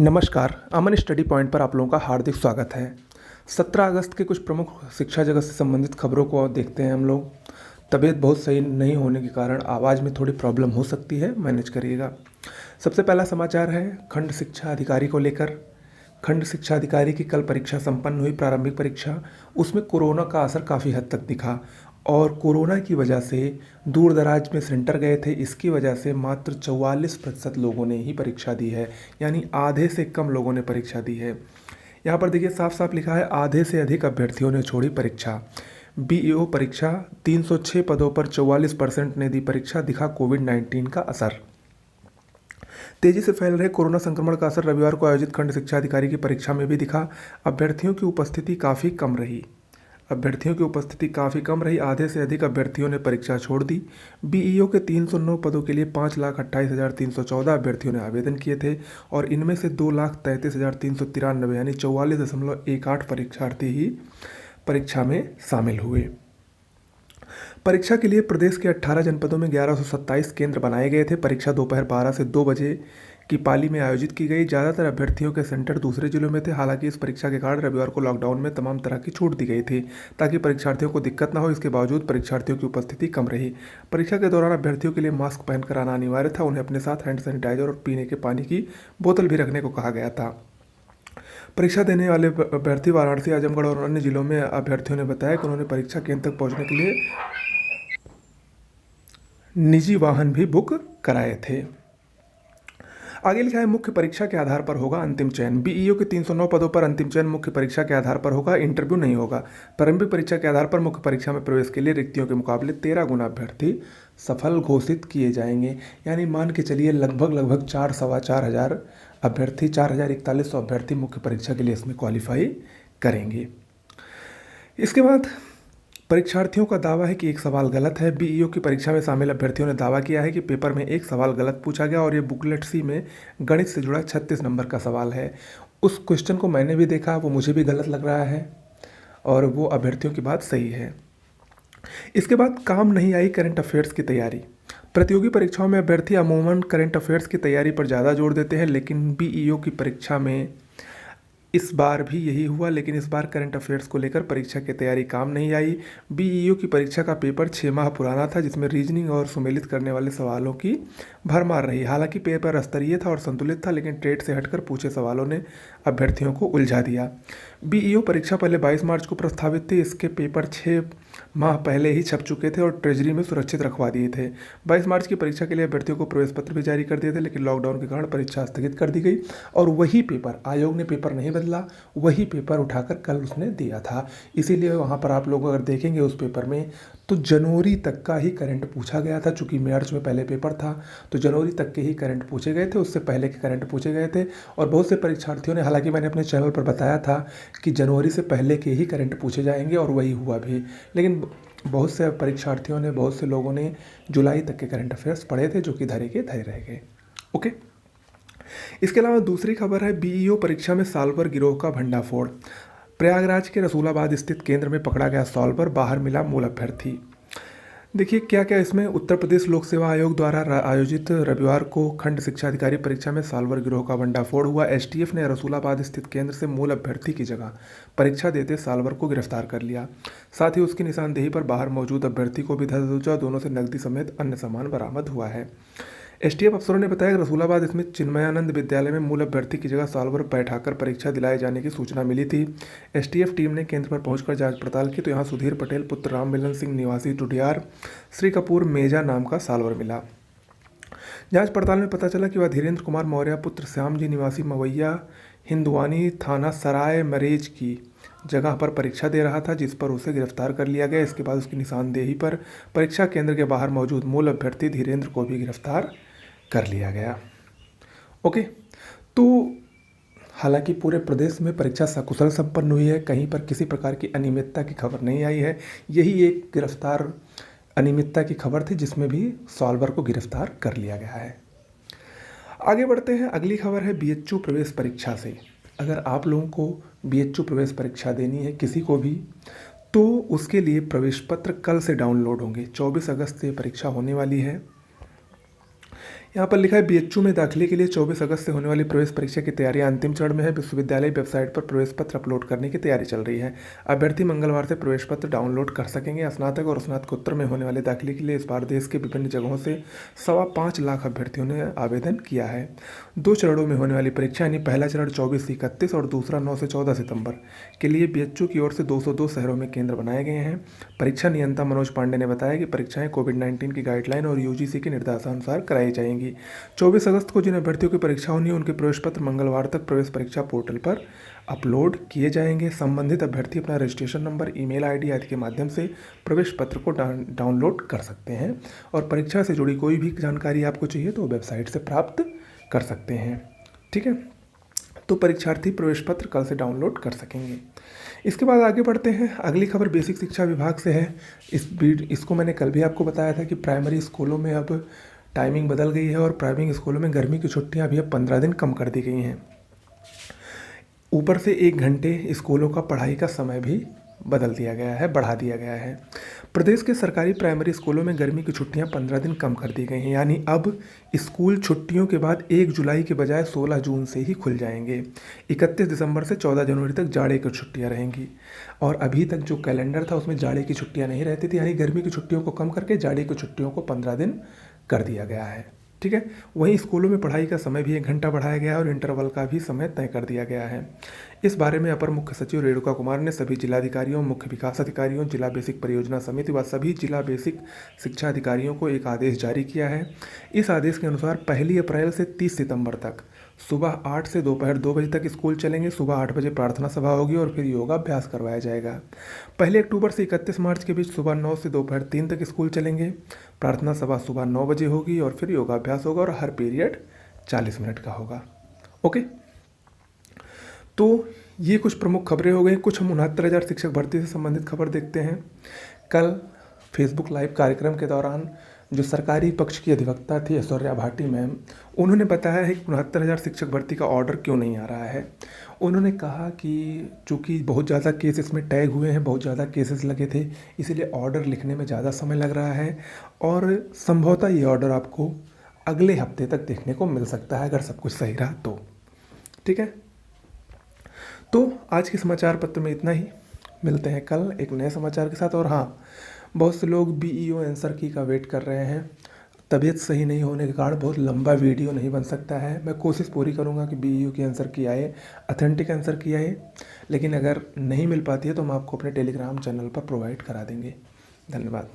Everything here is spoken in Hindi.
नमस्कार, अमन स्टडी पॉइंट पर आप लोगों का हार्दिक स्वागत है। 17 अगस्त के कुछ प्रमुख शिक्षा जगत से संबंधित खबरों को देखते हैं हम लोग। तबीयत बहुत सही नहीं होने के कारण आवाज़ में थोड़ी प्रॉब्लम हो सकती है, मैनेज करिएगा। सबसे पहला समाचार है खंड शिक्षा अधिकारी को लेकर। खंड शिक्षा अधिकारी की कल परीक्षा संपन्न हुई, प्रारंभिक परीक्षा। उसमें कोरोना का असर काफ़ी हद तक दिखा और कोरोना की वजह से दूर दराज में सेंटर गए थे। इसकी वजह से मात्र 44% लोगों ने ही परीक्षा दी है, यानी आधे से कम लोगों ने परीक्षा दी है। यहाँ पर देखिए साफ साफ लिखा है आधे से अधिक अभ्यर्थियों ने छोड़ी परीक्षा। बीईओ परीक्षा 306 पदों पर 44% ने दी परीक्षा, दिखा कोविड-19 का असर। तेजी से फैल रहे कोरोना संक्रमण का असर रविवार को आयोजित खंड शिक्षा अधिकारी की परीक्षा में भी दिखा। अभ्यर्थियों की उपस्थिति काफ़ी कम रही। आधे से अधिक अभ्यर्थियों ने परीक्षा छोड़ दी। बीईओ के 309 पदों के लिए 5,28,314 अभ्यर्थियों ने आवेदन किए थे और इनमें से 2,33,393 यानी 44.18 परीक्षार्थी ही परीक्षा में शामिल हुए। परीक्षा के लिए प्रदेश के 18 जनपदों में 1127 केंद्र बनाए गए थे। परीक्षा दोपहर 12 से 2 बजे की पाली में आयोजित की गई। ज़्यादातर अभ्यर्थियों के सेंटर दूसरे जिलों में थे। हालांकि इस परीक्षा के कारण रविवार को लॉकडाउन में तमाम तरह की छूट दी गई थी ताकि परीक्षार्थियों को दिक्कत न हो। इसके बावजूद परीक्षार्थियों की उपस्थिति कम रही। परीक्षा के दौरान अभ्यर्थियों के लिए मास्क पहनकर आना अनिवार्य था। उन्हें अपने साथ हैंड सैनिटाइजर और पीने के पानी की बोतल भी रखने को कहा गया था। परीक्षा देने वाले अभ्यर्थी वाराणसी, आजमगढ़ और अन्य जिलों में अभ्यर्थियों ने बताया कि उन्होंने परीक्षा केंद्र तक पहुंचने के लिए निजी वाहन भी बुक कराए थे। आगे लिखा है मुख्य परीक्षा के आधार पर होगा अंतिम चयन। बीईओ के 309 पदों पर अंतिम चयन मुख्य परीक्षा के आधार पर होगा, इंटरव्यू नहीं होगा। प्रारंभिक परीक्षा के आधार पर मुख्य परीक्षा में प्रवेश के लिए रिक्तियों के मुकाबले 13 गुना अभ्यर्थी सफल घोषित किए जाएंगे। यानी मान के चलिए लगभग 4,400 अभ्यर्थी, 4,41 अभ्यर्थी मुख्य परीक्षा के लिए इसमें क्वालिफाई करेंगे। इसके बाद परीक्षार्थियों का दावा है कि एक सवाल गलत है। बीईओ की परीक्षा में शामिल अभ्यर्थियों ने दावा किया है कि पेपर में एक सवाल गलत पूछा गया और ये बुकलेट सी में गणित से जुड़ा 36 नंबर का सवाल है। उस क्वेश्चन को मैंने भी देखा, वो मुझे भी गलत लग रहा है और वो अभ्यर्थियों की बात सही है। इसके बाद काम नहीं आई करंट अफेयर्स की तैयारी। प्रतियोगी परीक्षाओं में अभ्यर्थी अमूमन करंट अफेयर्स की तैयारी पर ज़्यादा जोर देते हैं, लेकिन बीईओ की परीक्षा में इस बार भी यही हुआ। लेकिन इस बार करंट अफेयर्स को लेकर परीक्षा की तैयारी काम नहीं आई। बीईओ की परीक्षा का पेपर 6 माह पुराना था, जिसमें रीजनिंग और सुमेलित करने वाले सवालों की भरमार रही। हालांकि पेपर स्तरीय था और संतुलित था, लेकिन ट्रेड से हटकर पूछे सवालों ने अभ्यर्थियों को उलझा दिया। बीईओ परीक्षा पहले 22 मार्च को प्रस्तावित थी। इसके पेपर 6 माह पहले ही छप चुके थे और ट्रेजरी में सुरक्षित रखवा दिए थे। 22 मार्च की परीक्षा के लिए अभ्यर्थियों को प्रवेश पत्र भी जारी कर दिए थे, लेकिन लॉकडाउन के कारण परीक्षा स्थगित कर दी गई और वही पेपर, आयोग ने पेपर नहीं बदला, वही पेपर उठाकर कल उसने दिया था। इसीलिए वहाँ पर आप लोग अगर देखेंगे उस पेपर में तो जनवरी तक का ही करंट पूछा गया था। चूँकि मार्च में पहले पेपर था तो जनवरी तक के ही करंट पूछे गए थे, उससे पहले के करंट पूछे गए थे। और बहुत से परीक्षार्थियों ने, हालांकि मैंने अपने चैनल पर बताया था कि जनवरी से पहले के ही करंट पूछे जाएंगे और वही हुआ भी, लेकिन बहुत से परीक्षार्थियों ने, बहुत से लोगों ने जुलाई तक के करंट अफेयर्स पढ़े थे, जो कि धरे के धरे रह गए। ओके, इसके अलावा दूसरी खबर है बीईओ परीक्षा में सॉल्वर गिरोह का भंडाफोड़। प्रयागराज के रसूलाबाद स्थित केंद्र में पकड़ा गया सॉल्वर, बाहर मिला मूल अभ्यर्थी। देखिए क्या क्या इसमें उत्तर प्रदेश लोक सेवा आयोग द्वारा आयोजित रविवार को खंड शिक्षा अधिकारी परीक्षा में सॉल्वर गिरोह का भंडाफोड़ हुआ। एसटीएफ ने रसूलाबाद स्थित केंद्र से मूल अभ्यर्थी की जगह परीक्षा देते सॉल्वर को गिरफ्तार कर लिया। साथ ही उसकी निशानदेही पर बाहर मौजूद अभ्यर्थी को भी धर दबोचा। दोनों से नकदी समेत अन्य सामान बरामद हुआ है। एसटीएफ अफसरों ने बताया कि रसूलाबाद स्थित चिन्मयानंद विद्यालय में मूल अभ्यर्थी की जगह सॉल्वर बैठाकर परीक्षा दिलाए जाने की सूचना मिली थी। एसटीएफ टीम ने केंद्र पर पहुंचकर जांच पड़ताल की तो यहां सुधीर पटेल पुत्र राम मिलन सिंह निवासी टुडियार श्री कपूर मेजा नाम का सॉल्वर मिला। जांच पड़ताल में पता चला कि वह धीरेन्द्र कुमार मौर्य पुत्र श्याम जी निवासी मवैया हिंदवानी थाना सराय मरेज की जगह पर परीक्षा दे रहा था, जिस पर उसे गिरफ्तार कर लिया गया। इसके बाद उसकी निशानदेही पर परीक्षा केंद्र के बाहर मौजूद मूल अभ्यर्थी धीरेन्द्र को भी गिरफ्तार कर लिया गया। ओके, तो हालांकि पूरे प्रदेश में परीक्षा सकुशल संपन्न हुई है, कहीं पर किसी प्रकार की अनियमितता की खबर नहीं आई है। यही एक गिरफ्तार अनियमितता की खबर थी जिसमें भी सॉल्वर को गिरफ्तार कर लिया गया है। आगे बढ़ते हैं, अगली खबर है बीएचयू प्रवेश परीक्षा से। अगर आप लोगों को बीएचयू प्रवेश परीक्षा देनी है किसी को भी, तो उसके लिए प्रवेश पत्र कल से डाउनलोड होंगे। 24 अगस्त से परीक्षा होने वाली है। यहाँ पर लिखा है बीएचयू में दाखिले के लिए 24 अगस्त से होने वाली प्रवेश परीक्षा की तैयारियां अंतिम चरण में है। विश्वविद्यालय वेबसाइट पर प्रवेश पत्र अपलोड करने की तैयारी चल रही है। अभ्यर्थी मंगलवार से प्रवेश पत्र डाउनलोड कर सकेंगे। स्नातक और स्नातकोत्तर में होने वाले दाखिले के लिए इस बार देश के विभिन्न जगहों से 5.25 लाख अभ्यर्थियों ने आवेदन किया है। 2 चरणों में होने वाली परीक्षा यानी पहला चरण 24 से 31 और दूसरा 9 से 14 सितंबर के लिए बीएचयू की ओर से 202 शहरों में केंद्र बनाए गए हैं। परीक्षा नियंता मनोज पांडे ने बताया कि परीक्षाएं कोविड-19 की गाइडलाइन और यूजीसी के निर्देशानुसार कराई जाएंगी। 24 अगस्त को जिन अभ्यर्थियों की परीक्षा होनी है उनके प्रवेश पत्र मंगलवार तक प्रवेश परीक्षा पोर्टल पर अपलोड किए जाएंगे। संबंधित अभ्यर्थी अपना रजिस्ट्रेशन नंबर, ईमेल आईडी आदि के माध्यम से प्रवेश पत्र को डाउनलोड कर सकते हैं और परीक्षा से जुड़ी कोई भी जानकारी आपको चाहिए तो वेबसाइट से प्राप्त कर सकते हैं। ठीक है, तो परीक्षार्थी प्रवेश पत्र कल से डाउनलोड कर सकेंगे। इसके बाद आगे बढ़ते हैं। अगली खबर बेसिक शिक्षा विभाग से है। इसको मैंने कल भी आपको बताया था कि प्राइमरी स्कूलों में अब टाइमिंग बदल गई है और प्राइमरी स्कूलों में गर्मी की छुट्टियां अभी अब 15 दिन कम कर दी गई हैं। ऊपर से 1 घंटे स्कूलों का पढ़ाई का समय भी बदल दिया गया है, बढ़ा दिया गया है। प्रदेश के सरकारी प्राइमरी स्कूलों में गर्मी की छुट्टियां 15 दिन कम कर दी गई हैं, यानी अब स्कूल छुट्टियों के बाद 1 जुलाई के बजाय 16 जून से ही खुल जाएंगे। 31 दिसंबर से 14 जनवरी तक जाड़े की छुट्टियां रहेंगी और अभी तक जो कैलेंडर था उसमें जाड़े की छुट्टियां नहीं रहती थी, यानी गर्मी की छुट्टियों को कम करके जाड़े की छुट्टियों को 15 दिन कर दिया गया है। ठीक है, वहीं स्कूलों में पढ़ाई का समय भी 1 घंटा बढ़ाया गया है और इंटरवल का भी समय तय कर दिया गया है। इस बारे में अपर मुख्य सचिव रेणुका कुमार ने सभी जिलाधिकारियों, मुख्य विकास अधिकारियों, जिला बेसिक परियोजना समिति व सभी जिला बेसिक शिक्षा अधिकारियों को एक आदेश जारी किया है। इस आदेश के अनुसार 1 अप्रैल से 30 सितंबर तक सुबह 8 से दोपहर 2 बजे तक स्कूल चलेंगे। सुबह 8 बजे प्रार्थना सभा होगी और फिर योगाभ्यास करवाया जाएगा। 1 अक्टूबर से 31 मार्च के बीच सुबह 9 से दोपहर 3 तक स्कूल चलेंगे। प्रार्थना सभा सुबह 9 बजे होगी और फिर योगाभ्यास होगा और हर पीरियड 40 मिनट का होगा। ओके, तो ये कुछ प्रमुख खबरें हो गई। कुछ हम 69,000 शिक्षक भर्ती से संबंधित खबर देखते हैं। कल फेसबुक लाइव कार्यक्रम के दौरान जो सरकारी पक्ष की अधिवक्ता थी ऐश्वर्या भाटी मैम, उन्होंने बताया है कि 69,000 शिक्षक भर्ती का ऑर्डर क्यों नहीं आ रहा है। उन्होंने कहा कि चूँकि बहुत ज़्यादा केस इसमें टैग हुए हैं, बहुत ज़्यादा केसेस लगे थे, इसीलिए ऑर्डर लिखने में ज़्यादा समय लग रहा है और संभवतः ये ऑर्डर आपको अगले हफ्ते तक देखने को मिल सकता है अगर सब कुछ सही रहा तो। ठीक है, तो आज के समाचार पत्र में इतना ही। मिलते हैं कल एक नए समाचार के साथ। और हाँ, बहुत से लोग बीईओ आंसर की का वेट कर रहे हैं। तबीयत सही नहीं होने के कारण बहुत लंबा वीडियो नहीं बन सकता है। मैं कोशिश पूरी करूँगा कि बीईओ की आंसर की आए, ऑथेंटिक आंसर की आए, लेकिन अगर नहीं मिल पाती है तो हम आपको अपने टेलीग्राम चैनल पर प्रोवाइड करा देंगे। धन्यवाद।